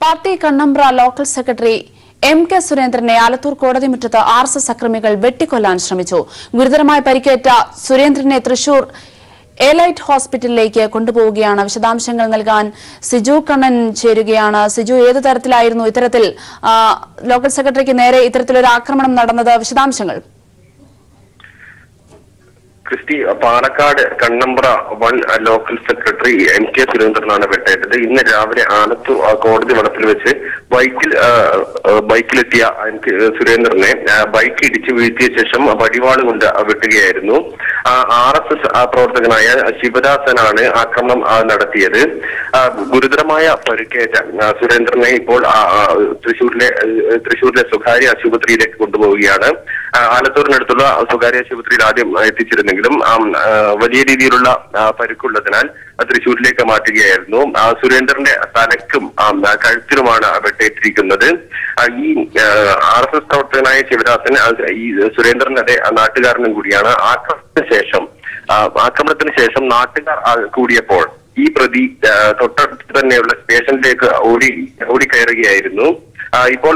Party Kannambra local secretary MK സുരേന്ദ്രനെ ആലത്തൂർ കോടതി മുറ്റത്ത് RSS അക്രമികൾ വെട്ടിക്കൊല്ലാൻ ശ്രമിച്ചു. ഗുരുതരമായി പരിക്കേറ്റ സുരേന്ദ്രനെ തൃശൂർ എലൈറ്റ് ഹോസ്പിറ്റലിലേക്ക് കൊണ്ടുപോവുകയാണ്. വിശദാംശങ്ങൾ നൽകാൻ സിജു കണ്ണൻ ചേരുകയാണ്. സിജു, ഏത് തരത്തിലായിരുന്നു ഇത്തരത്തിൽ ലോക്കൽ സെക്രട്ടറിക്ക് നേരെ ഇത്തരത്തിലൊരു ആക്രമണം നടന്നത്? വിശദാംശങ്ങൾ. Christy, Palakkad Kannambra 1 local secretary MK സുരേന്ദ്രനാണ് വെട്ടേറ്റത്. ഇന്ന് രാവിലെ ആലത്തൂർ കോടതി വളപ്പിൽ വെച്ച് ബൈക്കിലെത്തിയ സുരേന്ദ്രനെ ബൈക്ക് ഇടിച്ച് വീഴ്ത്തിയ ശേഷം വടിവാള് കൊണ്ട് വെട്ടുകയായിരുന്നു. RSS പ്രവർത്തകനായ ശിവദാസനാണ് ആക്രമണം നടത്തിയത്. ഗുരുതരമായ പരിക്കേറ്റ സുരേന്ദ്രനെ ഇപ്പോൾ തൃശൂരിലെ സ്വകാര്യ ആശുപത്രിയിലേക്ക് കൊണ്ടുപോവുകയാണ്. ആലത്തൂരിനടുത്തുള്ള സ്വകാര്യ ആശുപത്രിയിൽ ആദ്യം എത്തിച്ചിരുന്നെങ്കിലും വലിയ രീതിയിലുള്ള പരിക്കുള്ളതിനാൽ തൃശൂരിലേക്ക് മാറ്റുകയായിരുന്നു. സുരേന്ദ്രന്റെ തലക്കും കഴുത്തിലുമാണ് വെട്ടേറ്റിരിക്കുന്നത്. ഈ RSS പ്രവർത്തകനായ ശിവദാസൻ ഈ സുരേന്ദ്രന്റെ നാട്ടുകാരനും കൂടിയാണ്. ആക്രമണത്തിന് ശേഷം നാട്ടുകാർ കൂടിയപ്പോൾ ഈ പ്രതി തൊട്ടടുത്ത് തന്നെയുള്ള സ്റ്റേഷനിലേക്ക് ഓടിക്കയറുകയായിരുന്നു. ഇപ്പോൾ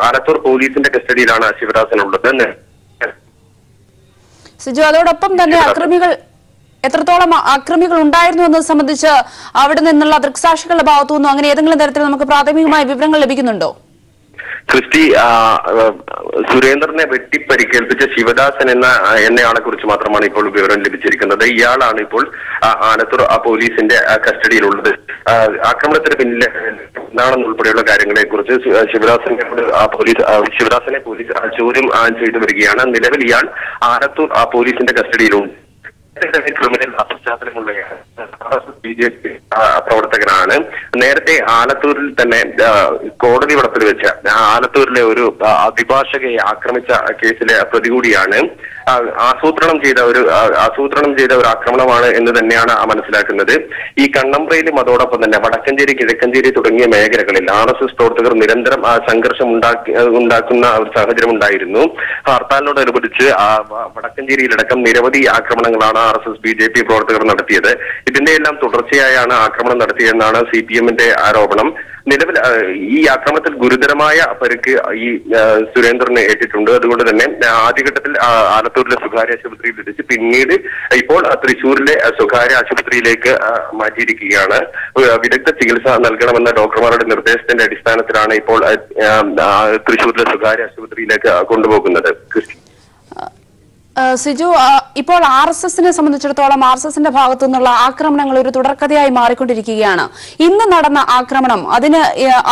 ആലത്തൂർ പോലീസിന്റെ കസ്റ്റഡിയിലാണ് ശിവദാസൻ ഉള്ളത്. സിജു, അതോടൊപ്പം തന്നെ എത്രത്തോളം അക്രമികൾ ഉണ്ടായിരുന്നു എന്നത് സംബന്ധിച്ച് അവിടെ നിന്നുള്ള ദൃക്സാക്ഷികളുടെ ഭാഗത്തുനിന്നും അങ്ങനെ ഏതെങ്കിലും തരത്തിൽ നമുക്ക് പ്രാഥമികമായ വിവരങ്ങൾ ലഭിക്കുന്നുണ്ടോ? ക്രിസ്റ്റി, സുരേന്ദ്രനെ വെട്ടിപ്പരിക്കേൽപ്പിച്ച ശിവദാസൻ എന്നയാളെ കുറിച്ച് മാത്രമാണ് ഇപ്പോൾ വിവരം ലഭിച്ചിരിക്കുന്നത്. ഇയാളാണ് ഇപ്പോൾ ആലത്തൂർ പോലീസിന്റെ കസ്റ്റഡിയിലുള്ളത്. ആക്രമണത്തിന് പിന്നിലെ എന്താണെന്നുൾപ്പെടെയുള്ള കാര്യങ്ങളെ കുറിച്ച് ശിവദാസനെ പോലീസ് ചോദ്യം ചെയ്തു വരികയാണ്. നിലവിൽ ഇയാൾ ആലത്തൂർ പോലീസിന്റെ കസ്റ്റഡിയിലുണ്ട്. ക്രിമിനൽ പശ്ചാത്തലമുള്ള BJP പ്രവർത്തകനാണ്. നേരത്തെ ആലത്തൂരിൽ തന്നെ കോടതി വളപ്പിൽ വെച്ച് ആലത്തൂരിലെ ഒരു അഭിഭാഷകയെ ആക്രമിച്ച കേസിലെ പ്രതി കൂടിയാണ്. ആസൂത്രണം ചെയ്ത ഒരു ആക്രമണമാണ് എന്ന് തന്നെയാണ് മനസ്സിലാക്കുന്നത്. ഈ കണ്ണമ്പ്രയിലും അതോടൊപ്പം തന്നെ വടക്കഞ്ചേരി, കിഴക്കഞ്ചേരി തുടങ്ങിയ മേഖലകളിൽ RSS പ്രവർത്തകർ നിരന്തരം സംഘർഷം ഉണ്ടാക്കുന്ന ഒരു സാഹചര്യം ഉണ്ടായിരുന്നു. ഹർത്താലിനോടനുബന്ധിച്ച് വടക്കഞ്ചേരിയിലടക്കം നിരവധി ആക്രമണങ്ങളാണ് RSS BJP പ്രവർത്തകർ നടത്തിയത്. ഇതിന്റെ എല്ലാം തുടർച്ചയായാണ് ആക്രമണം നടത്തിയെന്നാണ് CPMന്റെ ആരോപണം. നിലവിൽ ഈ ആക്രമണത്തിൽ ഗുരുതരമായ പരിക്ക് ഈ സുരേന്ദ്രന് ഏറ്റിട്ടുണ്ട്. അതുകൊണ്ട് തന്നെ ആദ്യഘട്ടത്തിൽ ആലത്തൂരിലെ സ്വകാര്യ ആശുപത്രിയിൽ എത്തിച്ച് പിന്നീട് ഇപ്പോൾ തൃശൂരിലെ സ്വകാര്യ ആശുപത്രിയിലേക്ക് മാറ്റിയിരിക്കുകയാണ്. വിദഗ്ധ ചികിത്സ നൽകണമെന്ന ഡോക്ടർമാരുടെ നിർദ്ദേശത്തിന്റെ അടിസ്ഥാനത്തിലാണ് ഇപ്പോൾ തൃശൂരിലെ സ്വകാര്യ ആശുപത്രിയിലേക്ക് കൊണ്ടുപോകുന്നത്. സിജു, ഇപ്പോൾ RSSനെ സംബന്ധിച്ചിടത്തോളം RSSന്റെ ഭാഗത്തു നിന്നുള്ള ആക്രമണങ്ങൾ ഒരു തുടർക്കഥയായി മാറിക്കൊണ്ടിരിക്കുകയാണ്. ഇന്ന് നടന്ന ആക്രമണം, അതിന്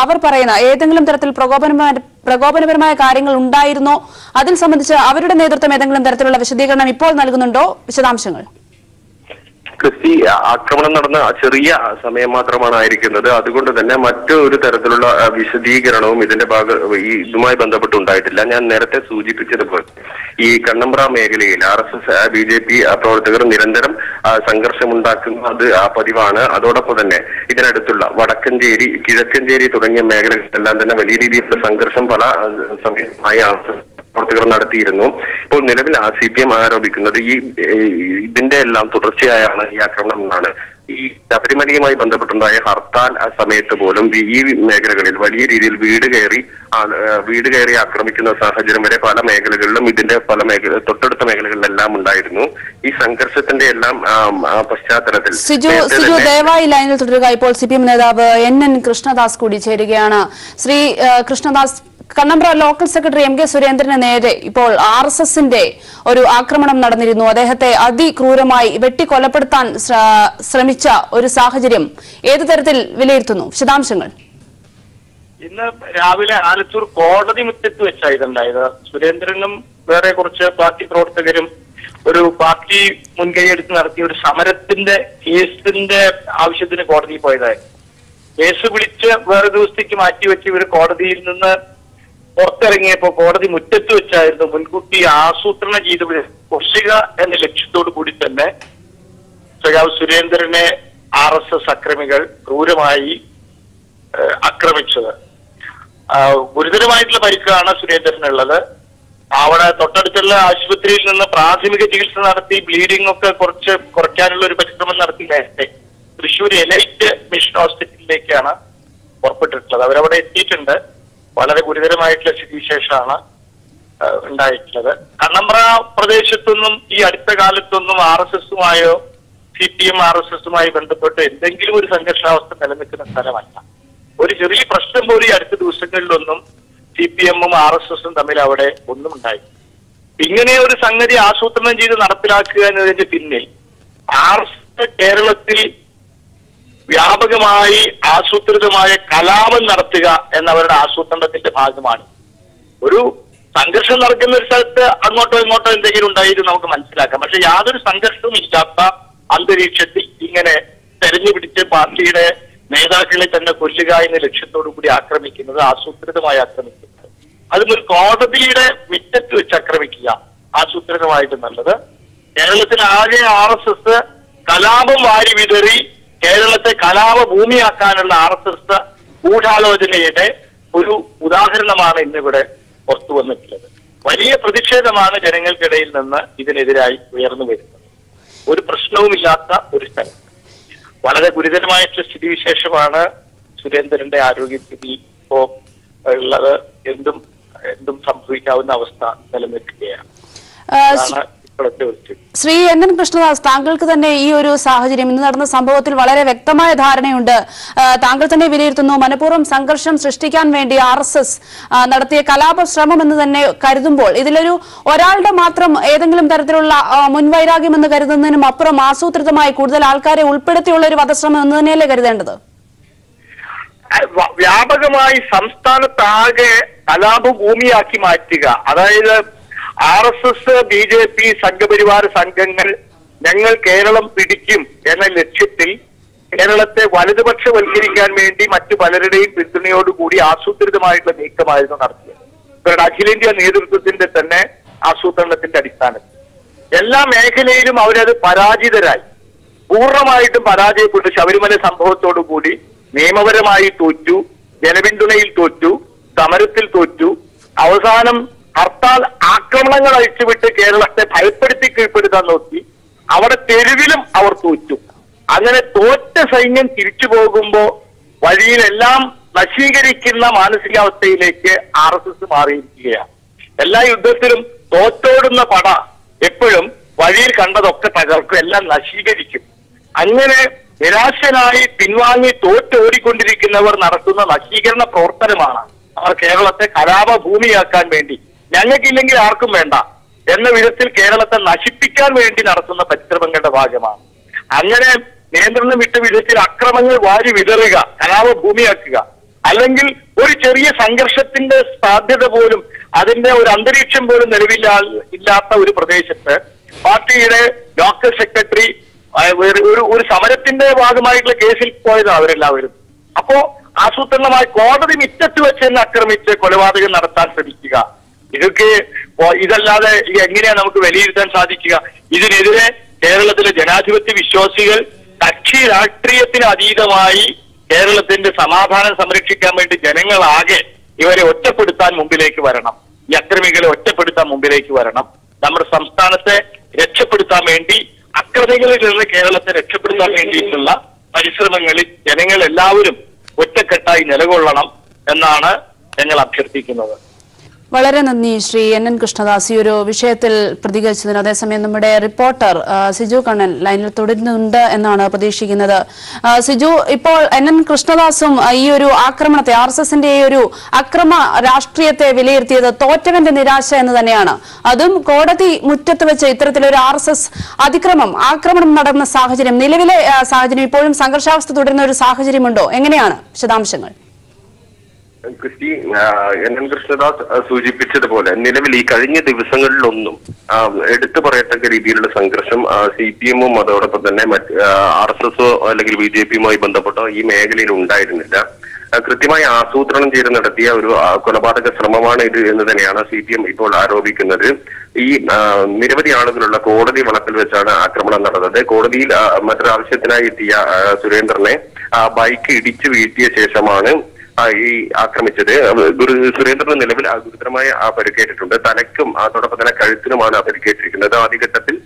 അവർ പറയുന്ന ഏതെങ്കിലും തരത്തിൽ പ്രകോപനപരമായ കാര്യങ്ങൾ ഉണ്ടായിരുന്നോ? അതിൽ സംബന്ധിച്ച് അവരുടെ നേതൃത്വം ഏതെങ്കിലും തരത്തിലുള്ള വിശദീകരണം ഇപ്പോൾ നൽകുന്നുണ്ടോ? വിശദാംശങ്ങൾ. ക്രിസ്റ്റി, ആക്രമണം നടന്ന ചെറിയ സമയം മാത്രമാണ് ആയിരിക്കുന്നത്. അതുകൊണ്ട് തന്നെ മറ്റൊരു തരത്തിലുള്ള വിശദീകരണവും ഇതുമായി ബന്ധപ്പെട്ടുണ്ടായിട്ടില്ല. ഞാൻ നേരത്തെ സൂചിപ്പിച്ചതുപോലെ ഈ കണ്ണമ്പ്ര മേഖലയിൽ RSS BJP പ്രവർത്തകർ നിരന്തരം സംഘർഷമുണ്ടാക്കുന്നത് പതിവാണ്. അതോടൊപ്പം തന്നെ ഇതിനടുത്തുള്ള വടക്കഞ്ചേരി, കിഴക്കഞ്ചേരി തുടങ്ങിയ മേഖലകളിലെല്ലാം തന്നെ വലിയ രീതിയിലുള്ള സംഘർഷം പല സമയമായി പ്രവർത്തകർ നടത്തിയിരുന്നു. ഇപ്പോൾ നിലവിൽ CPM ആരോപിക്കുന്നത് ഇതിന്റെ എല്ലാം തുടർച്ചയായാണ് ഈ ആക്രമണം എന്നാണ്. ഈ ശബരിമലയുമായി ബന്ധപ്പെട്ടുണ്ടായ ഹർത്താൽ സമയത്ത് പോലും ഈ മേഖലകളിൽ വലിയ രീതിയിൽ വീട് കയറി ആക്രമിക്കുന്ന സാഹചര്യം വരെ പല മേഖലകളിലും തൊട്ടടുത്ത മേഖലകളിലെല്ലാം ഉണ്ടായിരുന്നു. ഈ സംഘർഷത്തിന്റെ എല്ലാം പശ്ചാത്തലത്തിൽ സിജു ദയവായി ലൈനിൽ തുടരുക. ഇപ്പോൾ CPM നേതാവ് NN കൃഷ്ണദാസ് കൂടി ചേരുകയാണ്. Shri Krishnadas, Kannambra local secretary MK സുരേന്ദ്രന് നേരെ ഇപ്പോൾ RSSന്റെ ഒരു ആക്രമണം നടന്നിരുന്നു. അദ്ദേഹത്തെ അതിക്രൂരമായി വെട്ടിക്കൊലപ്പെടുത്താൻ ശ്രമിച്ച ഒരു സാഹചര്യം ഏതു തരത്തിൽ വിലയിരുത്തുന്നു? വിശദാംശങ്ങൾ. ഇന്ന് രാവിലെ ആലത്തൂർ കോടതി മുറ്റത്ത് വെച്ചായിട്ടുണ്ടായത്. സുരേന്ദ്രനും വേറെ കുറച്ച് പാർട്ടി പ്രവർത്തകരും ഒരു പാർട്ടി മുൻകൈയെടുത്ത് നടത്തിയ ഒരു സമരത്തിന്റെ കേസിന്റെ ആവശ്യത്തിന് കോടതിയിൽ പോയതായിരുന്നു. കേസ് വിളിച്ച് വേറെ ദിവസത്തേക്ക് മാറ്റിവെച്ച് ഇവർ കോടതിയിൽ നിന്ന് പുറത്തിറങ്ങിയപ്പോ കോടതി മുറ്റത്ത് വെച്ചായിരുന്നു മുൻകൂട്ടി ആസൂത്രണം ചെയ്ത് കൊല്ലുക എന്ന ലക്ഷ്യത്തോടു കൂടി തന്നെ സുരേന്ദ്രനെ RSS അക്രമികൾ ക്രൂരമായി ആക്രമിച്ചത്. ഗുരുതരമായിട്ടുള്ള പരിക്കാണ് സുരേന്ദ്രനുള്ളത്. അവിടെ തൊട്ടടുത്തുള്ള ആശുപത്രിയിൽ നിന്ന് പ്രാഥമിക ചികിത്സ നടത്തി ബ്ലീഡിംഗ് ഒക്കെ കുറയ്ക്കാനുള്ള ഒരു പരിശ്രമം നടത്തി നേരത്തെ തൃശ്ശൂർ എലൈറ്റ് മിഷൻ ഹോസ്പിറ്റലിലേക്കാണ് പുറപ്പെട്ടിട്ടുള്ളത്. അവരവിടെ എത്തിയിട്ടുണ്ട്. വളരെ ഗുരുതരമായിട്ടുള്ള സ്ഥിതിവിശേഷമാണ് ഉണ്ടായിട്ടുള്ളത്. കണ്ണമ്പ്ര പ്രദേശത്തൊന്നും ഈ അടുത്ത കാലത്തൊന്നും RSSുമായോ CPM RSSുമായി ബന്ധപ്പെട്ട് എന്തെങ്കിലും ഒരു സംഘർഷാവസ്ഥ നിലനിൽക്കുന്ന സ്ഥലമല്ല. ഒരു ചെറിയ പ്രശ്നം പോലും ഈ അടുത്ത ദിവസങ്ങളിലൊന്നും CPMഉം RSSും തമ്മിൽ അവിടെ ഒന്നും ഉണ്ടായില്ല. ഇങ്ങനെ ഒരു സംഗതി ആസൂത്രണം ചെയ്ത് നടപ്പിലാക്കുക എന്നതിന്റെ പിന്നിൽ RSS കേരളത്തിൽ വ്യാപകമായി ആസൂത്രിതമായ കലാപം നടത്തുക എന്നവരുടെ ആസൂത്രണത്തിന്റെ ഭാഗമാണ്. ഒരു സംഘർഷം നടക്കുന്ന ഒരു സ്ഥലത്ത് അങ്ങോട്ടോ ഇങ്ങോട്ടോ എന്തെങ്കിലും ഉണ്ടായിരുന്നു നമുക്ക് മനസ്സിലാക്കാം. പക്ഷെ യാതൊരു സംഘർഷവും ഇല്ലാത്ത അന്തരീക്ഷത്തിൽ ഇങ്ങനെ തെരഞ്ഞു പിടിച്ച് പാർട്ടിയുടെ നേതാക്കളെ തന്നെ കൊല്ലുക എന്ന ലക്ഷ്യത്തോടു കൂടി ആക്രമിക്കുന്നത്, ആസൂത്രിതമായി ആക്രമിക്കുന്നത്, അതും ഒരു കോടതിയുടെ മുറ്റത്ത് വെച്ച് ആക്രമിക്കുക ആസൂത്രിതമായിട്ട് നല്ലത്. കേരളത്തിൽ ആകെ RSS കലാപം വാരി വിതറി കേരളത്തെ കലാപ ഭൂമിയാക്കാനുള്ള RSS ഗൂഢാലോചനയുടെ ഒരു ഉദാഹരണമാണ് ഇന്നിവിടെ പുറത്തു വന്നിട്ടുള്ളത്. വലിയ പ്രതിഷേധമാണ് ജനങ്ങൾക്കിടയിൽ നിന്ന് ഇതിനെതിരായി ഉയർന്നു വരുന്നത്. ഒരു പ്രശ്നവുമില്ലാത്ത ഒരു സ്ഥലം. വളരെ ഗുരുതരമായിട്ടുള്ള സ്ഥിതിവിശേഷമാണ് സുരേന്ദ്രന്റെ ആരോഗ്യസ്ഥിതി ഇപ്പോ ഉള്ളത്. എന്തും സംഭവിക്കാവുന്ന അവസ്ഥ നിലനിൽക്കുകയാണ്. ശ്രീ NN കൃഷ്ണദാസ്, താങ്കൾക്ക് തന്നെ ഈ ഒരു സാഹചര്യം, ഇന്ന് നടന്ന സംഭവത്തിൽ വളരെ വ്യക്തമായ ധാരണയുണ്ട്. താങ്കൾ തന്നെ വിലയിരുത്തുന്നു, മനഃപൂർവ്വം സംഘർഷം സൃഷ്ടിക്കാൻ വേണ്ടി RSS നടത്തിയ കലാപ ശ്രമം എന്ന് തന്നെ കരുതുമ്പോൾ ഇതിലൊരു ഒരാളുടെ മാത്രം ഏതെങ്കിലും തരത്തിലുള്ള മുൻവൈരാഗ്യം എന്ന് കരുതുന്നതിനും അപ്പുറം ആസൂത്രിതമായി കൂടുതൽ ആൾക്കാരെ ഉൾപ്പെടുത്തിയുള്ള ഒരു വധശ്രമം എന്ന് തന്നെയല്ലേ കരുതേണ്ടത്? വ്യാപകമായി സംസ്ഥാനത്താകെ കലാപഭൂമിയാക്കി മാറ്റുക, അതായത് RSS BJP സംഘപരിവാര സംഘങ്ങൾ ഞങ്ങൾ കേരളം പിടിക്കും എന്ന ലക്ഷ്യത്തിൽ കേരളത്തെ വലതുപക്ഷവൽക്കരിക്കാൻ വേണ്ടി മറ്റു പലരുടെയും പിന്തുണയോടുകൂടി ആസൂത്രിതമായിട്ടുള്ള നീക്കമായിരുന്നു നടത്തിയത്. ഇവരുടെ അഖിലേന്ത്യാ നേതൃത്വത്തിന്റെ തന്നെ ആസൂത്രണത്തിന്റെ അടിസ്ഥാനത്തിൽ എല്ലാ മേഖലയിലും അവരത് പരാജിതരായി, പൂർണ്ണമായിട്ടും പരാജയപ്പെട്ടു. ശബരിമല സംഭവത്തോടുകൂടി നിയമപരമായി തോറ്റു, ജനപിന്തുണയിൽ തോറ്റു, സമരത്തിൽ തോറ്റു. അവസാനം ഹർത്താൽ ആക്രമണങ്ങൾ അഴിച്ചുവിട്ട് കേരളത്തെ ഭയപ്പെടുത്തി കീഴ്പ്പെടുത്താൻ നോക്കി. അവിടെ തെരുവിലും അവർ തോറ്റു. അങ്ങനെ തോറ്റ സൈന്യം തിരിച്ചു പോകുമ്പോ വഴിയിലെല്ലാം നശീകരിക്കുന്ന മാനസികാവസ്ഥയിലേക്ക് RSS മാറിയിരിക്കുകയാണ്. എല്ലാ യുദ്ധത്തിലും തോറ്റോടുന്ന പട എപ്പോഴും വഴിയിൽ കണ്ടതൊക്കെ തകർക്കും, എല്ലാം നശീകരിക്കും. അങ്ങനെ നിരാശനായി പിൻവാങ്ങി തോറ്റോടിക്കൊണ്ടിരിക്കുന്നവർ നടത്തുന്ന നശീകരണ പ്രവർത്തനമാണ് അവർ കേരളത്തെ കലാപഭൂമിയാക്കാൻ വേണ്ടി, ഞങ്ങൾക്കില്ലെങ്കിൽ ആർക്കും വേണ്ട എന്ന വിധത്തിൽ കേരളത്തെ നശിപ്പിക്കാൻ വേണ്ടി നടത്തുന്ന പരിശ്രമങ്ങളുടെ ഭാഗമാണ്. അങ്ങനെ നിയന്ത്രണം വിട്ട വിധത്തിൽ അക്രമങ്ങൾ വാരി വിതറുക, കലാപഭൂമിയാക്കുക, അല്ലെങ്കിൽ ഒരു ചെറിയ സംഘർഷത്തിന്റെ സാധ്യത പോലും, അതിന്റെ ഒരു അന്തരീക്ഷം പോലും നിലവില്ലാത്ത ഒരു പ്രദേശത്ത് പാർട്ടിയുടെ ലോക്കൽ സെക്രട്ടറി ഒരു സമരത്തിന്റെ ഭാഗമായിട്ടുള്ള കേസിൽ പോയതാണ് അവരെല്ലാവരും. അപ്പോ ആസൂത്രണമായി കോടതി മുറ്റത്ത് വെച്ച് തന്നെ ആക്രമിച്ച് കൊലപാതകം നടത്താൻ ശ്രമിക്കുക, ഇതല്ലാതെ എങ്ങനെയാണ് നമുക്ക് വിലയിരുത്താൻ സാധിക്കുക? ഇതിനെതിരെ കേരളത്തിലെ ജനാധിപത്യ വിശ്വാസികൾ കക്ഷി രാഷ്ട്രീയത്തിന് അതീതമായി കേരളത്തിന്റെ സമാധാനം സംരക്ഷിക്കാൻ വേണ്ടി ജനങ്ങളാകെ ഇവരെ ഒറ്റപ്പെടുത്താൻ മുമ്പിലേക്ക് വരണം, ഈ അക്രമികളെ ഒറ്റപ്പെടുത്താൻ മുമ്പിലേക്ക് വരണം. നമ്മുടെ സംസ്ഥാനത്തെ രക്ഷപ്പെടുത്താൻ വേണ്ടി, അക്രമികളിൽ നിന്ന് കേരളത്തെ രക്ഷപ്പെടുത്താൻ വേണ്ടിയിട്ടുള്ള പരിശ്രമങ്ങളിൽ ജനങ്ങൾ എല്ലാവരും ഒറ്റക്കെട്ടായി നിലകൊള്ളണം എന്നാണ് ഞങ്ങൾ അഭ്യർത്ഥിക്കുന്നത്. വളരെ നന്ദി ശ്രീ NN കൃഷ്ണദാസ് ഈ ഒരു വിഷയത്തിൽ പ്രതികരിച്ചതിന്. അതേസമയം നമ്മുടെ റിപ്പോർട്ടർ സിജു കണ്ണൻ ലൈനിൽ തുടരുന്നുണ്ട് എന്നാണ് പ്രതീക്ഷിക്കുന്നത്. സിജു, ഇപ്പോൾ NN കൃഷ്ണദാസും ഈ ഒരു ആക്രമണത്തെ, RSSന്റെ ഈ ഒരു അക്രമ രാഷ്ട്രീയത്തെ വിലയിരുത്തിയത് തോറ്റവന്റെ നിരാശ എന്ന് തന്നെയാണ്. അതും കോടതി മുറ്റത്ത് വെച്ച് ഇത്തരത്തിലൊരു RSS ആക്രമണം നടന്ന സാഹചര്യം, നിലവിലെ സാഹചര്യം, ഇപ്പോഴും സംഘർഷാവസ്ഥ തുടരുന്ന ഒരു സാഹചര്യമുണ്ടോ? എങ്ങനെയാണ് വിശദാംശങ്ങൾ? ക്രിസ്റ്റി, NN കൃഷ്ണദാസ് സൂചിപ്പിച്ചതുപോലെ നിലവിൽ ഈ കഴിഞ്ഞ ദിവസങ്ങളിലൊന്നും എടുത്തു പറയത്തക്ക രീതിയിലുള്ള സംഘർഷം CPMഉം അതോടൊപ്പം തന്നെ RSSO അല്ലെങ്കിൽ BJPയുമായി ബന്ധപ്പെട്ട ഈ മേഖലയിൽ ഉണ്ടായിരുന്നില്ല. കൃത്യമായി ആസൂത്രണം ചെയ്ത് നടത്തിയ ഒരു കൊലപാതക ശ്രമമാണ് ഇത് എന്ന് തന്നെയാണ് CPM ഇപ്പോൾ ആരോപിക്കുന്നത്. ഈ നിരവധി ആളുകളുള്ള കോടതി വളപ്പിൽ വെച്ചാണ് ആക്രമണം നടന്നത്. കോടതിയിൽ മറ്റൊരാവശ്യത്തിനായി എത്തിയ സുരേന്ദ്രനെ ബൈക്ക് ഇടിച്ചു വീഴ്ത്തിയ ശേഷമാണ് ഈ ആക്രമിച്ചത്. സുരേന്ദ്രന് നിലവിൽ ഗുരുതരമായ പരിക്കേറ്റിട്ടുണ്ട്. തലയ്ക്കും അതോടൊപ്പം തന്നെ കഴുത്തിനുമാണ് പരിക്കേറ്റിരിക്കുന്നത്. ആദ്യഘട്ടത്തിൽ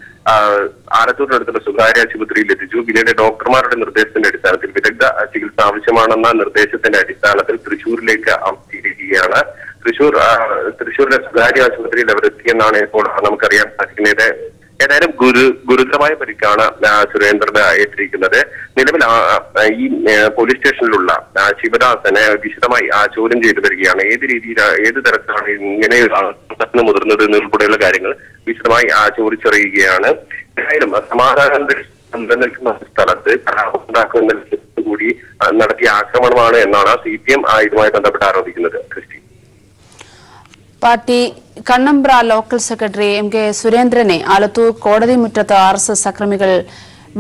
ആലത്തൂരിനടുത്തുള്ള സ്വകാര്യ ആശുപത്രിയിൽ എത്തിച്ചു. പിന്നീട് ഡോക്ടർമാരുടെ നിർദ്ദേശത്തിന്റെ അടിസ്ഥാനത്തിൽ വിദഗ്ധ ചികിത്സ ആവശ്യമാണെന്ന നിർദ്ദേശത്തിന്റെ അടിസ്ഥാനത്തിൽ തൃശൂരിലേക്ക് എത്തിയിരിക്കുകയാണ്. തൃശൂരിലെ സ്വകാര്യ ആശുപത്രിയിൽ അവർ എത്തിയെന്നാണ് ഇപ്പോൾ നമുക്കറിയാൻ സാധിക്കുന്നത്. ഏതായാലും ഗുരുതരമായ പരിക്കാണ് സുരേന്ദ്രന് ഏറ്റിരിക്കുന്നത്. നിലവിൽ ഈ പോലീസ് സ്റ്റേഷനിലുള്ള ശിവദാസനെ വിശദമായി ചോദ്യം ചെയ്തു വരികയാണ്. ഏത് തരത്തിലാണ് ഇങ്ങനെ മുതിർന്നത് എന്നുൾപ്പെടെയുള്ള കാര്യങ്ങൾ വിശദമായി ചോദിച്ചറിയുകയാണ്. ഏതായാലും സമാധാനം നിലനിൽക്കുന്ന സ്ഥലത്ത് കലാപമുണ്ടാക്കുന്ന ലക്ഷ്യത്തോടു കൂടി നടത്തിയ ആക്രമണമാണ് എന്നാണ് CPM ഇതുമായി ബന്ധപ്പെട്ട് ആരോപിക്കുന്നത്. Christy, party Kannambra local secretary MK സുരേന്ദ്രനെ ആലത്തൂർ കോടതി മുറ്റത്ത് RSS അക്രമികൾ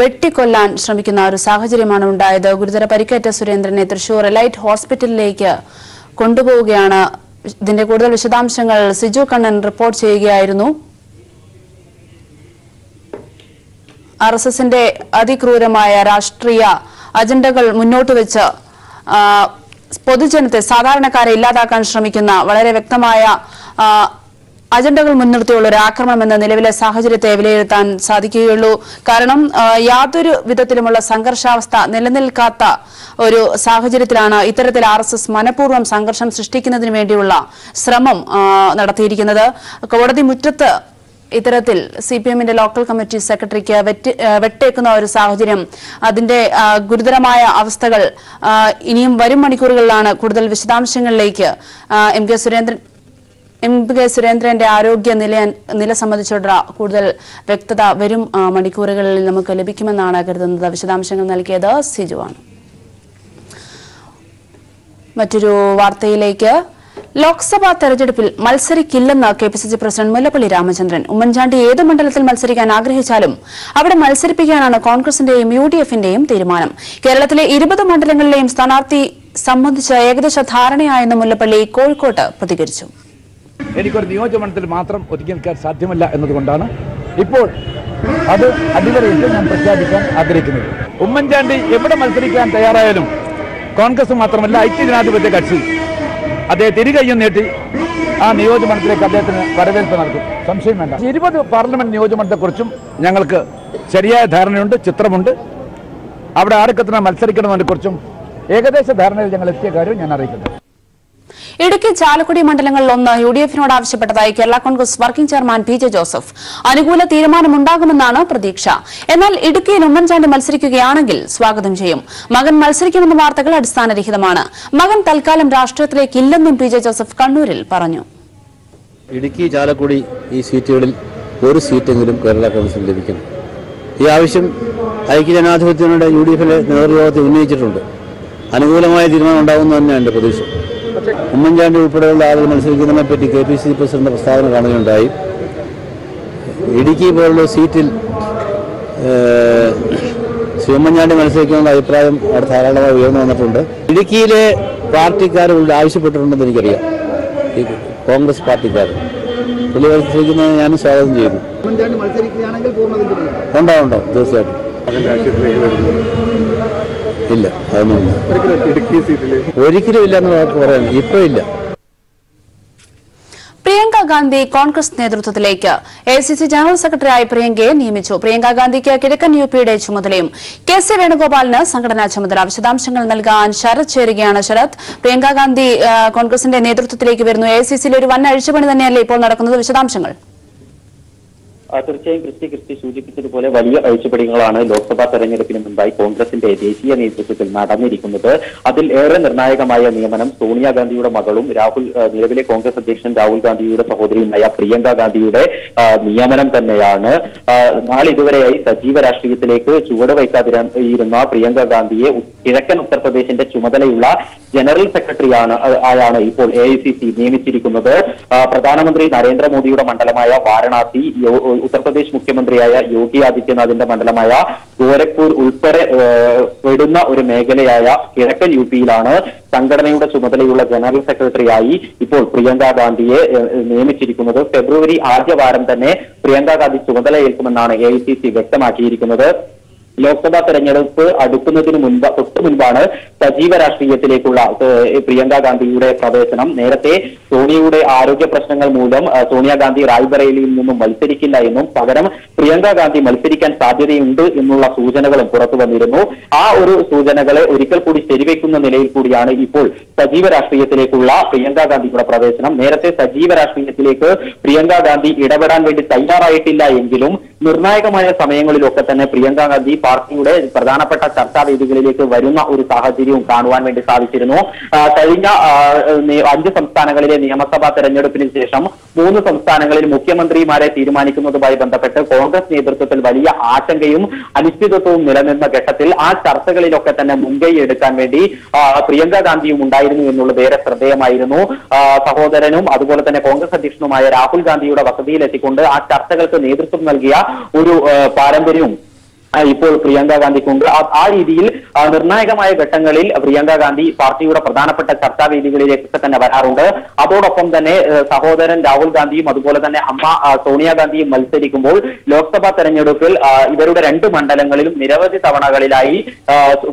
വെട്ടിക്കൊല്ലാൻ ശ്രമിക്കുന്ന ഒരു സാഹചര്യമാണ് ഉണ്ടായത്. ഗുരുതര പരിക്കേറ്റ സുരേന്ദ്രനെ തൃശൂർ എലൈറ്റ് ഹോസ്പിറ്റലിലേക്ക് കൊണ്ടുപോവുകയാണ്. ഇതിന്റെ കൂടുതൽ വിശദാംശങ്ങൾ സിജു കണ്ണൻ റിപ്പോർട്ട് ചെയ്യുകയായിരുന്നു. RSSന്റെ അതിക്രൂരമായ രാഷ്ട്രീയ അജണ്ടകൾ മുന്നോട്ട് വെച്ച് പൊതുജനത്തെ, സാധാരണക്കാരെ ഇല്ലാതാക്കാൻ ശ്രമിക്കുന്ന വളരെ വ്യക്തമായ അജണ്ടകൾ മുൻനിർത്തിയുള്ള ഒരു ആക്രമണം എന്ന നിലവിലെ സാഹചര്യത്തെ വിലയിരുത്താൻ സാധിക്കുകയുള്ളൂ. കാരണം യാതൊരു വിധത്തിലുമുള്ള സംഘർഷാവസ്ഥ നിലനിൽക്കാത്ത ഒരു സാഹചര്യത്തിലാണ് ഇത്തരത്തിൽ RSS മനഃപൂർവ്വം സംഘർഷം സൃഷ്ടിക്കുന്നതിന് വേണ്ടിയുള്ള ശ്രമം നടത്തിയിരിക്കുന്നത്. കോടതി മുറ്റത്ത് ഇത്തരത്തിൽ CPMന്റെ ലോക്കൽ കമ്മിറ്റി സെക്രട്ടറിക്ക് വെട്ടേക്കുന്ന ഒരു സാഹചര്യം, അതിന്റെ ഗുരുതരമായ അവസ്ഥകൾ ഇനിയും വരും മണിക്കൂറുകളിലാണ്. കൂടുതൽ വിശദാംശങ്ങളിലേക്ക് MK സുരേന്ദ്രന്റെ ആരോഗ്യ നില സംബന്ധിച്ചുള്ള കൂടുതൽ വ്യക്തത വരും മണിക്കൂറുകളിൽ നമുക്ക് ലഭിക്കുമെന്നാണ് കരുതുന്നത്. വിശദാംശങ്ങൾ നൽകിയത് സിജുവാണ്. മറ്റൊരു വാർത്തയിലേക്ക്. ലോക്സഭാ തെരഞ്ഞെടുപ്പിൽ മത്സരിക്കില്ലെന്ന് KPCC പ്രസിഡന്റ് മുല്ലപ്പള്ളി രാമചന്ദ്രൻ. ഉമ്മൻചാണ്ടി ഏത് മണ്ഡലത്തിൽ മത്സരിക്കാൻ ആഗ്രഹിച്ചാലും അവിടെ മത്സരിപ്പിക്കാനാണ് കോൺഗ്രസിന്റെയും UDFന്റെയും തീരുമാനം. കേരളത്തിലെ 20 മണ്ഡലങ്ങളിലെയും സ്ഥാനാർത്ഥി സംബന്ധിച്ച് ഏകദേശ ധാരണയായെന്ന് മുല്ലപ്പള്ളി കോഴിക്കോട്ട് പ്രതികരിച്ചു. എനിക്കൊരു നിയോജകമണ്ഡലത്തിൽ മാത്രം ഒതുക്കി നിൽക്കാൻ സാധ്യമല്ല എന്നതുകൊണ്ടാണ് ഇപ്പോൾ അത് അടിവരയിട്ട് ഞാൻ പ്രഖ്യാപിക്കാൻ ആഗ്രഹിക്കുന്നത്. ഉമ്മൻചാണ്ടി എവിടെ മത്സരിക്കാൻ തയ്യാറായാലും കോൺഗ്രസ് മാത്രമല്ല ഐക്യജനാധിപത്യ കക്ഷി അദ്ദേഹം തിരികയ്യും നീട്ടി ആ നിയോജകമണ്ഡലത്തിലേക്ക് അദ്ദേഹത്തിന് വരവേൽപ്പ് നടത്തും. സംശയം വേണ്ട. 20 പാർലമെന്റ് നിയോജകമണ്ഡലത്തെക്കുറിച്ചും ഞങ്ങൾക്ക് ശരിയായ ധാരണയുണ്ട്, ചിത്രമുണ്ട്. അവിടെ ആർക്കെത്ര മത്സരിക്കണമെന്നതിനെ കുറിച്ചും ഏകദേശ ധാരണയിൽ ഞങ്ങൾ എത്തിയ കാര്യം ഞാൻ അറിയിക്കുന്നു. ഇടുക്കി ചാലക്കുടി മണ്ഡലങ്ങളിൽ ഒന്ന് UDFനോട് ആവശ്യപ്പെട്ടതായി Kerala Congress working chairman PJ Joseph. അനുകൂല തീരുമാനമുണ്ടാകുമെന്നാണ് പ്രതീക്ഷ. എന്നാൽ ഇടുക്കിയിൽ ഉമ്മൻചാണ്ടി മത്സരിക്കുകയാണെങ്കിൽ സ്വാഗതം ചെയ്യും. മകൻ മത്സരിക്കുമെന്ന വാർത്തകൾ അടിസ്ഥാനരഹിതമാണ്. മകൻ തൽക്കാലം രാഷ്ട്രീയത്തിലേക്ക് ഇല്ലെന്നും PJ ജോസഫ് കണ്ണൂരിൽ പറഞ്ഞു. ഇടുക്കി ചാലക്കുടി ഈ സീറ്റുകളിൽ ഒരു സീറ്റെങ്കിലും കേരള കോൺഗ്രസിന് ലഭിക്കണം. ഈ ആവശ്യം ഐക്യജനാധിപത്യങ്ങളുടെ UDFിലെ നേതൃയോഗത്തിൽ ഉന്നയിച്ചിട്ടുണ്ട്. അനുകൂലമായ തീരുമാനം ഉണ്ടാകുമെന്ന് തന്നെയാണ് എൻ്റെ പ്രതീക്ഷ. ഉമ്മൻചാണ്ടി ഉൾപ്പെടെയുള്ള ആളുകൾ മത്സരിക്കുന്നതിനെ പറ്റി KPCC പ്രസിഡന്റ് പ്രസ്താവന കാണുകയുണ്ടായി. ഇടുക്കി പോലുള്ള സീറ്റിൽ ശ്രീ ഉമ്മൻചാണ്ടി മത്സരിക്കുമെന്ന അഭിപ്രായം അവിടെ ധാരാളമായി ഉയർന്നു വന്നിട്ടുണ്ട്. ഇടുക്കിയിലെ പാർട്ടിക്കാർ ആവശ്യപ്പെട്ടിട്ടുണ്ടെന്ന് എനിക്കറിയാം. ഈ കോൺഗ്രസ് പാർട്ടിക്കാർ പുള്ളി മത്സരിക്കുന്നത് ഞാനും സ്വാഗതം ചെയ്തു. ഉണ്ടാവും തീർച്ചയായിട്ടും. ഇല്ല, അതൊന്നുമില്ല, ഒരിക്കലും ഇല്ല എന്ന് പറയാൻ ഇപ്പൊ ഇല്ല. പ്രിയങ്ക ഗാന്ധി കോൺഗ്രസ് നേതൃത്വത്തിലേക്ക് AICC ജനറൽ സെക്രട്ടറിയായി പ്രിയങ്കയെ നിയമിച്ചു. പ്രിയങ്ക ഗാന്ധിക്ക് കിഴക്കൻ UPയുടെ ചുമതലയും KC വേണുഗോപാലിന് സംഘടനാ ചുമതല. വിശദാംശങ്ങൾ നൽകാൻ ശരത് ചേരുകയാണ്. ശരത്, പ്രിയങ്ക ഗാന്ധി കോൺഗ്രസിന്റെ നേതൃത്വത്തിലേക്ക് വരുന്നു. AICCയിൽ ഒരു വൻ അഴിച്ചുപണി തന്നെയല്ലേ ഇപ്പോൾ നടക്കുന്നത്? വിശദാംശങ്ങൾ. തീർച്ചയായും ക്രിസ്റ്റി സൂചിപ്പിച്ചതുപോലെ വലിയ അഴിച്ചുപണികളാണ് ലോക്സഭാ തെരഞ്ഞെടുപ്പിന് മുൻപായി കോൺഗ്രസിന്റെ ദേശീയ നേതൃത്വത്തിൽ നടന്നിരിക്കുന്നത്. അതിൽ ഏറെ നിർണായകമായ നിയമനം സോണിയാഗാന്ധിയുടെ മകളും നിലവിലെ കോൺഗ്രസ് അധ്യക്ഷൻ രാഹുൽ ഗാന്ധിയുടെ സഹോദരിയുമായ പ്രിയങ്ക ഗാന്ധിയുടെ നിയമനം തന്നെയാണ്. നാളിതുവരെയായി സജീവ രാഷ്ട്രീയത്തിലേക്ക് ചുവട് വയ്ക്കാതിരുന്ന പ്രിയങ്ക ഗാന്ധിയെ കിഴക്കൻ ഉത്തർപ്രദേശിന്റെ ചുമതലയുള്ള ജനറൽ സെക്രട്ടറിയാണ് ഇപ്പോൾ AICC നിയമിച്ചിരിക്കുന്നത്. പ്രധാനമന്ത്രി നരേന്ദ്രമോദിയുടെ മണ്ഡലമായ വാരണാസി, ഉത്തർപ്രദേശ് മുഖ്യമന്ത്രിയായ യോഗി ആദിത്യനാഥിന്റെ മണ്ഡലമായ ഗോരഖ്പൂർ ഉൾപ്പെടെ പെടുന്ന ഒരു മേഖലയായ കിഴക്കൻ UPയിലാണ് സംഘടനയുടെ ചുമതലയുള്ള ജനറൽ സെക്രട്ടറിയായി ഇപ്പോൾ പ്രിയങ്ക ഗാന്ധിയെ നിയമിച്ചിരിക്കുന്നത്. ഫെബ്രുവരി ആദ്യവാരം തന്നെ പ്രിയങ്ക ഗാന്ധി ചുമതലയേൽക്കുമെന്നാണ് AICC വ്യക്തമാക്കിയിരിക്കുന്നത്. ലോക്സഭാ തെരഞ്ഞെടുപ്പ് അടുക്കുന്നതിന് തൊട്ടു മുൻപാണ് സജീവ രാഷ്ട്രീയത്തിലേക്കുള്ള പ്രിയങ്ക ഗാന്ധിയുടെ പ്രവേശനം. നേരത്തെ സോണിയയുടെ ആരോഗ്യ പ്രശ്നങ്ങൾ മൂലം സോണിയാഗാന്ധി റായ്ബറേലിയിൽ നിന്നും മത്സരിക്കില്ല എന്നും പകരം പ്രിയങ്ക ഗാന്ധി മത്സരിക്കാൻ സാധ്യതയുണ്ട് എന്നുള്ള സൂചനകളും പുറത്തു വന്നിരുന്നു. ആ ഒരു സൂചനകളെ ഒരിക്കൽ കൂടി ശരിവെക്കുന്ന നിലയിൽ കൂടിയാണ് ഇപ്പോൾ സജീവ രാഷ്ട്രീയത്തിലേക്കുള്ള പ്രിയങ്ക ഗാന്ധിയുടെ പ്രവേശനം. നേരത്തെ സജീവ രാഷ്ട്രീയത്തിലേക്ക് പ്രിയങ്ക ഗാന്ധി ഇടപെടാൻ വേണ്ടി തയ്യാറായിട്ടില്ല എങ്കിലും നിർണായകമായ സമയങ്ങളിലൊക്കെ തന്നെ പ്രിയങ്ക ഗാന്ധി പാർട്ടിയുടെ പ്രധാനപ്പെട്ട ചർച്ചാവേദികളിലേക്ക് വരുന്ന ഒരു സാഹചര്യവും കാണുവാൻ വേണ്ടി സാധിച്ചിരുന്നു. കഴിഞ്ഞ 5 സംസ്ഥാനങ്ങളിലെ നിയമസഭാ തെരഞ്ഞെടുപ്പിന് ശേഷം 3 സംസ്ഥാനങ്ങളിൽ മുഖ്യമന്ത്രിമാരെ തീരുമാനിക്കുന്നതുമായി ബന്ധപ്പെട്ട് കോൺഗ്രസ് നേതൃത്വത്തിൽ വലിയ ആശങ്കയും അനിശ്ചിതത്വവും നിലനിന്ന ഘട്ടത്തിൽ ആ ചർച്ചകളിലൊക്കെ തന്നെ മുൻകൈ എടുക്കാൻ വേണ്ടി പ്രിയങ്ക ഗാന്ധിയും ഉണ്ടായിരുന്നു എന്നുള്ളത് ഏറെ ശ്രദ്ധേയമായിരുന്നു. സഹോദരനും അതുപോലെ തന്നെ കോൺഗ്രസ് അധ്യക്ഷനുമായ രാഹുൽ ഗാന്ധിയുടെ വസതിയിലെത്തിക്കൊണ്ട് ആ ചർച്ചകൾക്ക് നേതൃത്വം നൽകിയ ഒരു പാരമ്പര്യവും ഇപ്പോൾ പ്രിയങ്ക ഗാന്ധിക്കുണ്ട്. ആ രീതിയിൽ നിർണായകമായ ഘട്ടങ്ങളിൽ പ്രിയങ്ക ഗാന്ധി പാർട്ടിയുടെ പ്രധാനപ്പെട്ട ചർച്ചാവേദികളിലേക്കൊക്കെ തന്നെ വരാറുണ്ട്. അതോടൊപ്പം തന്നെ സഹോദരൻ രാഹുൽ ഗാന്ധിയും അതുപോലെ തന്നെ അമ്മ സോണിയാഗാന്ധിയും മത്സരിക്കുമ്പോൾ ലോക്സഭാ തെരഞ്ഞെടുപ്പിൽ ഇവരുടെ 2 മണ്ഡലങ്ങളിലും നിരവധി തവണകളിലായി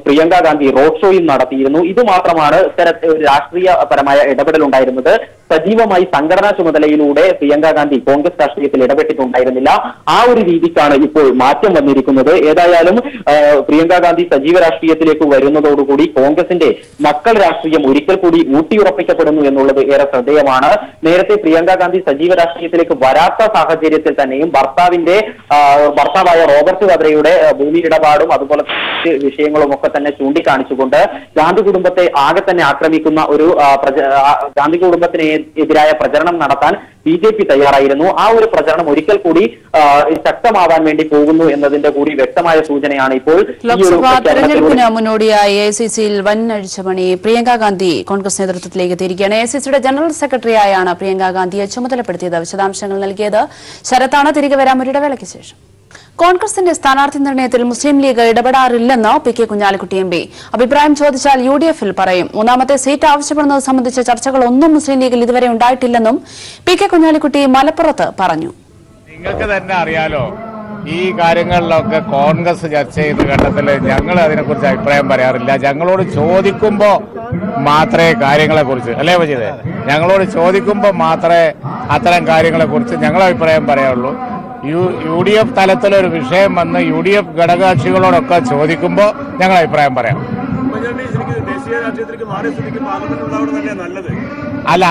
പ്രിയങ്ക ഗാന്ധി റോഡ് ഷോയും നടത്തിയിരുന്നു. ഇത് മാത്രമാണ് ഇത്തരത്തിൽ രാഷ്ട്രീയപരമായ ഇടപെടൽ ഉണ്ടായിരുന്നത്. സജീവമായി സംഘടനാ ചുമതലയിലൂടെ പ്രിയങ്ക ഗാന്ധി കോൺഗ്രസ് രാഷ്ട്രീയത്തിൽ ഇടപെട്ടിട്ടുണ്ടായിരുന്നില്ല. ആ ഒരു രീതിക്കാണ് ഇപ്പോൾ മാറ്റം വന്നിരിക്കുന്നത്. ഏതായാലും പ്രിയങ്ക ഗാന്ധി സജീവ രാഷ്ട്രീയത്തിലേക്ക് വരുന്നതോടുകൂടി കോൺഗ്രസിന്റെ മക്കൾ രാഷ്ട്രീയം ഒരിക്കൽ കൂടി ഊട്ടിയുറപ്പിക്കപ്പെടുന്നു എന്നുള്ളത് ഏറെ ശ്രദ്ധേയമാണ്. നേരത്തെ പ്രിയങ്ക ഗാന്ധി സജീവ രാഷ്ട്രീയത്തിലേക്ക് വരാത്ത സാഹചര്യത്തിൽ തന്നെയും ഭർത്താവായ റോബർട്ട് വദ്രയുടെ ഭൂമി ഇടപാടും അതുപോലെ വിഷയങ്ങളും ഒക്കെ തന്നെ ചൂണ്ടിക്കാണിച്ചുകൊണ്ട് ഗാന്ധി കുടുംബത്തെ ആകെ തന്നെ ആക്രമിക്കുന്ന ഒരു ഗാന്ധി കുടുംബത്തിന് എതിരായ പ്രചരണം നടത്താൻ BJP തയ്യാറായിരുന്നു. ആ ഒരു പ്രചരണം ഒരിക്കൽ കൂടി ശക്തമാവാൻ വേണ്ടി പോകുന്നു എന്നതിന്റെ കൂടി വ്യക്തമായ സൂചനയാണ് ഇപ്പോൾ. ലോക്സഭാ തെരഞ്ഞെടുപ്പിന് മുന്നോടിയായി AICCയിൽ വൻ അഴിച്ചുപണി. പ്രിയങ്ക ഗാന്ധി കോൺഗ്രസ് നേതൃത്വത്തിലേക്ക് തിരികെയാണ്. AICCയുടെ ജനറൽ സെക്രട്ടറിയായാണ് പ്രിയങ്ക ഗാന്ധിയെ ചുമതലപ്പെടുത്തിയത്. വിശദാംശങ്ങൾ നൽകിയത് ശരത്താണ്. തിരികെ വരാം ഒരിടവേളയ്ക്ക് ശേഷം. കോൺഗ്രസിന്റെ സ്ഥാനാർത്ഥി നിർണയത്തിൽ മുസ്ലിം ലീഗ് ഇടപെടാറില്ലെന്ന് PK കുഞ്ഞാലിക്കുട്ടി MP. അഭിപ്രായം ചോദിച്ചാൽ UDF-ൽ പറയും. 3ാമത്തെ സീറ്റ് ആവശ്യപ്പെടുന്നത് സംബന്ധിച്ച ചർച്ചകളൊന്നും മുസ്ലിം ലീഗിൽ ഇതുവരെ ഉണ്ടായിട്ടില്ലെന്നും PK കുഞ്ഞാലിക്കുട്ടി മലപ്പുറത്ത് പറഞ്ഞു. നിങ്ങൾക്ക് തന്നെ അറിയാലോ, ഈ കാര്യങ്ങളിലൊക്കെ കോൺഗ്രസ് ചർച്ച ചെയ്ത ഘട്ടത്തിൽ ഞങ്ങൾ അതിനെക്കുറിച്ച് അഭിപ്രായം പറയാറില്ല. ഞങ്ങളോട് ചോദിക്കുമ്പോൾ മാത്രമേ കാര്യങ്ങളെക്കുറിച്ച് അല്ലേ വജീദേ, ഞങ്ങളോട് ചോദിക്കുമ്പോൾ മാത്രമേ അത്തരം കാര്യങ്ങളെക്കുറിച്ച് ഞങ്ങൾ അഭിപ്രായം പറയാറുള്ളൂ. UDF തലത്തിലൊരു വിഷയം വന്ന് UDF ഘടകകക്ഷികളോടൊക്കെ ചോദിക്കുമ്പോൾ ഞങ്ങൾ അഭിപ്രായം പറയാം. അല്ല,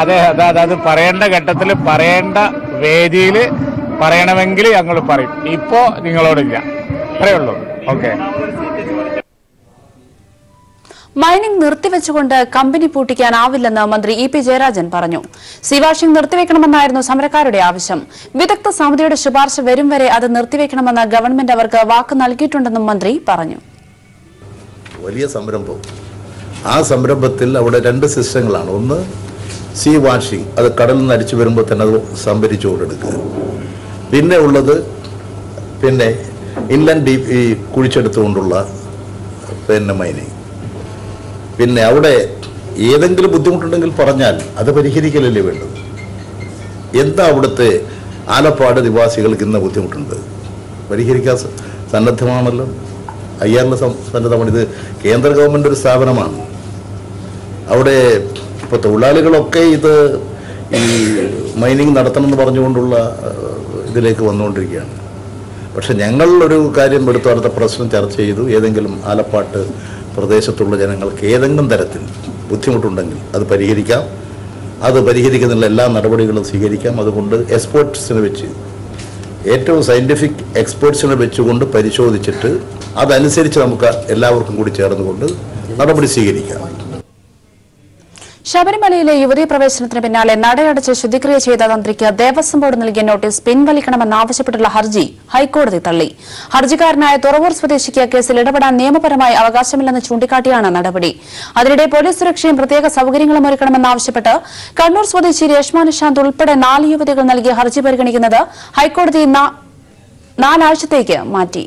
അത് പറയേണ്ട ഘട്ടത്തിൽ പറയേണ്ട വേദിയിൽ പറയണമെങ്കിൽ ഞങ്ങൾ പറയും. ഇപ്പോ നിങ്ങളോടില്ല, അത്രയുള്ളൂ. ഓക്കെ. മൈനിംഗ് നിർത്തിവെച്ചുകൊണ്ട് കമ്പനി പൂട്ടിക്കാനാവില്ലെന്ന് മന്ത്രി EP ജയരാജൻ പറഞ്ഞു. സീ വാഷിംഗ് നിർത്തിവെക്കണമെന്നായിരുന്നു സമരക്കാരുടെ ആവശ്യം. വിദഗ്ധ സമിതിയുടെ ശുപാർശ വരും വരെ അത് നിർത്തിവെക്കണമെന്ന് ഗവൺമെന്റ് അവർക്ക് വാക്ക് നൽകിയിട്ടുണ്ടെന്നും മന്ത്രി പറഞ്ഞു. വലിയ സംരംഭം. ആ സംരംഭത്തിൽ അവിടെ 2 സിസ്റ്റങ്ങളാണ്. ഒന്ന് സീ വാഷിംഗ്, അത് കടലിൽ നിന്ന് അരിച്ചു വരുമ്പോൾ തന്നെ അത് സംഭരിച്ചു കൊണ്ടെടുക്കുക. പിന്നെ ഉള്ളത് ഇൻലാൻഡ് ഡീപ്പ് ഈ കുഴിച്ചെടുത്തുകൊണ്ടുള്ള മൈനിങ്. പിന്നെ അവിടെ ഏതെങ്കിലും ബുദ്ധിമുട്ടുണ്ടെങ്കിൽ പറഞ്ഞാൽ അത് പരിഹരിക്കലല്ലേ വേണ്ടത്. എന്താ അവിടുത്തെ ആലപ്പാട് നിവാസികൾക്ക് ഇന്ന് ബുദ്ധിമുട്ടുണ്ട്, പരിഹരിക്കാൻ സന്നദ്ധമാണല്ലോ. അയ്യാറിന് സന്നദ്ധമാണ്. ഇത് കേന്ദ്ര ഗവൺമെൻറ് ഒരു സ്ഥാപനമാണ്. അവിടെ ഇപ്പോൾ തൊഴിലാളികളൊക്കെ ഈ മൈനിങ് നടത്തണമെന്ന് പറഞ്ഞുകൊണ്ടുള്ള ഇതിലേക്ക് വന്നുകൊണ്ടിരിക്കുകയാണ്. പക്ഷെ ഞങ്ങൾ ഒരു കാര്യം എടുത്ത പ്രശ്നം ചർച്ച ചെയ്തു. ഏതെങ്കിലും ആലപ്പാട്ട് പ്രദേശത്തുള്ള ജനങ്ങൾക്ക് ഏതെങ്കിലും തരത്തിൽ ബുദ്ധിമുട്ടുണ്ടെങ്കിൽ അത് പരിഹരിക്കാം. അത് പരിഹരിക്കുന്നതിനുള്ള എല്ലാ നടപടികളും സ്വീകരിക്കാം. അതുകൊണ്ട് എക്സ്പേർട്സിനെ വെച്ച്, ഏറ്റവും സയൻറ്റിഫിക് എക്സ്പേർട്സിനെ വെച്ചുകൊണ്ട് പരിശോധിച്ചിട്ട് അതനുസരിച്ച് നമുക്ക് എല്ലാവർക്കും കൂടി ചേർന്നുകൊണ്ട് നടപടി സ്വീകരിക്കാം. ശബരിമലയിലെ യുവതീ പ്രവേശനത്തിന് പിന്നാലെ നടയടച്ച് ശുദ്ധിക്രിയ ചെയ്ത തന്ത്രിക്ക് ദേവസ്വം ബോർഡ് നൽകിയ നോട്ടീസ് പിൻവലിക്കണമെന്നാവശ്യപ്പെട്ടുള്ള ഹർജി ഹൈക്കോടതി തള്ളി. ഹർജിക്കാരനായ തുറവൂർ സ്വദേശിക്ക് കേസിൽ ഇടപെടാൻ നിയമപരമായി അവകാശമില്ലെന്ന് ചൂണ്ടിക്കാട്ടിയാണ് നടപടി. അതിനിടെ പോലീസ് സുരക്ഷയും പ്രത്യേക സൌകര്യങ്ങളും ഒരുക്കണമെന്നാവശ്യപ്പെട്ട് കണ്ണൂർ സ്വദേശി രേഷ്മ നിശാന്ത് ഉൾപ്പെടെ 4 യുവതികൾ നൽകിയ ഹർജി പരിഗണിക്കുന്നത് ഹൈക്കോടതി 4 ആഴ്ചത്തേക്ക് മാറ്റി.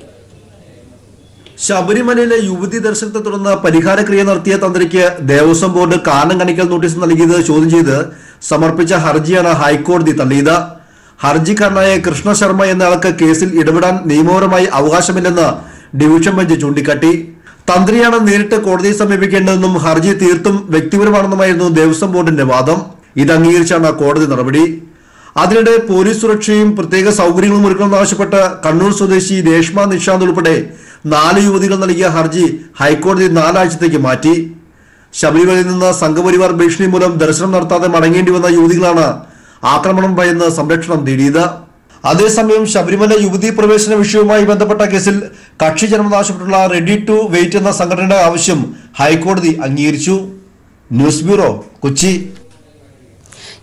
ശബരിമലയിലെ യുവതി ദർശനത്തെ തുടർന്ന് പരിഹാരക്രിയ നടത്തിയ തന്ത്രിക്ക് ദേവസ്വം ബോർഡ് കാരണം കാണിക്കൽ നോട്ടീസ് നൽകിയത് ചോദ്യം ചെയ്ത് സമർപ്പിച്ച ഹർജിയാണ് ഹൈക്കോടതി തള്ളിയത്. ഹർജിക്കാരനായ കൃഷ്ണ ശർമ്മ എന്നയാൾക്ക് കേസിൽ ഇടപെടാൻ നിയമപരമായി അവകാശമില്ലെന്ന് ഡിവിഷൻ ബെഞ്ച് ചൂണ്ടിക്കാട്ടി. തന്ത്രിയാണ് നേരിട്ട് കോടതിയെ സമീപിക്കേണ്ടതെന്നും ഹർജി തീർത്തും വ്യക്തിപരമാണെന്നുമായിരുന്നു ദേവസ്വം ബോർഡിന്റെ വാദം. ഇത് അംഗീകരിച്ചാണ് കോടതി നടപടി. അതിനിടെ പോലീസ് സുരക്ഷയും പ്രത്യേക സൗകര്യങ്ങളും ഒരുക്കണമെന്നാവശ്യപ്പെട്ട് കണ്ണൂർ സ്വദേശി രേഷ്മ നിഷാന്ത് ഉൾപ്പെടെ 4 യുവതികൾ നൽകിയ ഹർജി ഹൈക്കോടതി 4 ആഴ്ചത്തേക്ക് മാറ്റി. ശബരിമലയിൽ നിന്ന് സംഘപരിവാർ ഭീഷണി മൂലം ദർശനം നടത്താതെ മടങ്ങേണ്ടി വന്ന യുവതികളാണ് ആക്രമണം ഭയന്ന് സംരക്ഷണം തേടിയത്. അതേസമയം ശബരിമല യുവതീ പ്രവേശന വിഷയവുമായി ബന്ധപ്പെട്ട കേസിൽ കക്ഷി ചേരണമെന്നാവശ്യപ്പെട്ടുള്ള റെഡി ടു വെയിറ്റ് എന്ന സംഘടനയുടെ ആവശ്യം ഹൈക്കോടതി അംഗീകരിച്ചു. News bureau, Kochi.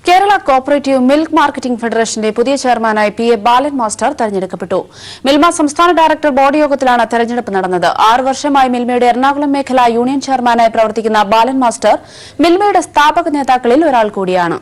Kerala cooperative milk marketing ഫെഡറേഷന്റെ പുതിയ ചെയർമാനായി PA ബാലൻ മാസ്റ്റർ തെരഞ്ഞെടുക്കപ്പെട്ടു. മിൽമ സംസ്ഥാന ഡയറക്ടർ ബോർഡ് യോഗത്തിലാണ് തെരഞ്ഞെടുപ്പ് നടന്നത്. 6 വർഷമായി മിൽമയുടെ എറണാകുളം മേഖല യൂണിയൻ ചെയർമാനായി പ്രവർത്തിക്കുന്ന ബാലൻ മാസ്റ്റർ മിൽമയുടെ സ്ഥാപക നേതാക്കളിൽ ഒരാൾ കൂടിയാണ്.